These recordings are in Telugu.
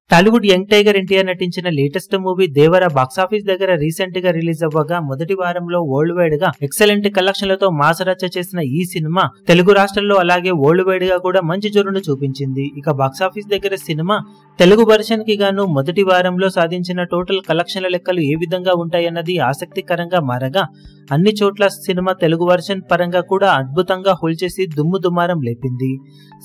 టాలీవుడ్ యంగ్ టైగర్ ఎన్టీఆర్ నటించిన లేటెస్ట్ మూవీ దేవర బాక్సాఫీస్ దగ్గర రీసెంట్ గా రిలీజ్ అవ్వగా మొదటి వారంలో వరల్డ్ వైడ్ గా ఎక్సలెంట్ కలెక్షన్లతో మాస్ రచ్చ చేసిన ఈ సినిమా తెలుగు రాష్ట్రాల్లో అలాగే వరల్డ్ వైడ్ గా కూడా మంచి జోరును చూపించింది. ఇక బాక్సాఫీస్ దగ్గర సినిమా తెలుగు వర్షన్ కి గాను మొదటి వారంలో సాధించిన టోటల్ కలెక్షన్ల లెక్కలు ఏ విధంగా ఉంటాయన్నది ఆసక్తికరంగా మారగా అన్ని చోట్ల సినిమా తెలుగు వర్షన్ పరంగా కూడా అద్భుతంగా హోల్డ్ చేసి దుమ్ము దుమారం లేపింది.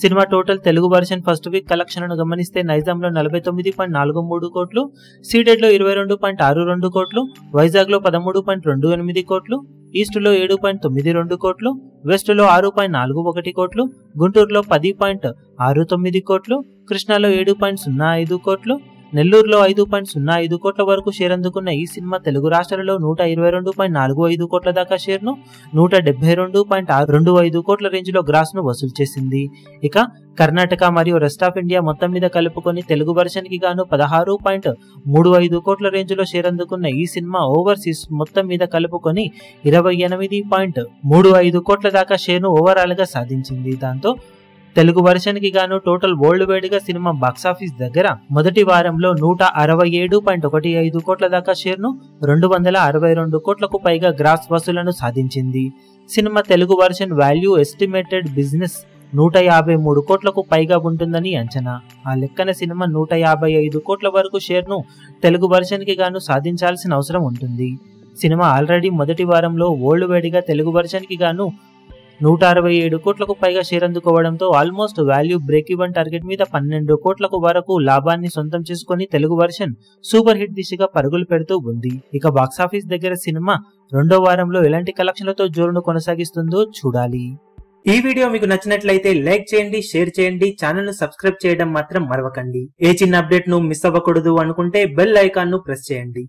Cinema total Telugu version first week కలెక్షన్లను గమనిస్తే నైజాంలో 49.43 కోట్లు, సీడెడ్ లో 22.62 కోట్లు, వైజాగ్ లో 13.28 కోట్లు, ఈస్ట్ లో 7.92 కోట్లు, వెస్ట్ లో 6.41 కోట్లు, గుంటూరులో 10.69 కోట్లు, కృష్ణాలో 7.05 కోట్లు, నెల్లూరులో 5.05 కోట్ల వరకు షేర్ అందుకున్న ఈ సినిమా తెలుగు రాష్ట్రాలలో 122.45 కోట్ల దాకా షేర్ను, 172.25 కోట్ల రేంజ్ లో గ్రాస్ ను వసూలు చేసింది. ఇక కర్ణాటక మరియు రెస్ట్ ఆఫ్ ఇండియా మొత్తం మీద కలుపుకొని తెలుగు వర్షన్ కి గాను 16.35 కోట్ల రేంజ్ లో షేర్ అందుకున్న ఈ సినిమా ఓవర్సీస్ మొత్తం మీద కలుపుకొని 28.35 కోట్ల దాకా షేర్ ను ఓవరాల్ గా సాధించింది. దాంతో తెలుగు వర్షన్ కి గాను టోటల్ వరల్డ్ వైడ్ గా సినిమా బాక్సాఫీస్ దగ్గర మొదటి వారంలో 167.15 కోట్ల దాకా షేర్ ను, 262 కోట్లకు పైగా గ్రాస్ వసూలను సాధించింది. Cinema Telugu version value estimated business 153 కోట్లకు పైగా ఉంటుందని అంచనా. ఆ లెక్కన సినిమా 155 కోట్ల వరకు షేర్ ను తెలుగు వర్షన్ కి గాను సాధించాల్సిన అవసరం ఉంటుంది. సినిమా ఆల్రెడీ మొదటి వారంలో వరల్డ్ వైడ్ గా తెలుగు వర్షన్ కి గాను 167 కోట్లకు పైగా షేర్ అందుకోవడంతో almost value break even target మీద 12 కోట్లకు వరకు లాభాన్ని సొంతం చేసుకుని తెలుగు వర్షన్ సూపర్ హిట్ దిశగా పరుగులు పెడుతూ ఉంది. ఇక బాక్సాఫీస్ దగ్గర సినిమా రెండో వారంలో ఎలాంటి కలెక్షన్లతో జోరును కొనసాగిస్తుందో చూడాలి. ఈ వీడియో మీకు నచ్చినట్లయితే లైక్ చేయండి, షేర్ చేయండి, ఛానల్ ను సబ్స్క్రైబ్ చేయడం మాత్రం మరవకండి. ఏ చిన్న అప్డేట్ ను మిస్ అవ్వకూడదు అనుకుంటే బెల్ ఐకాన్ ను ప్రెస్ చేయండి.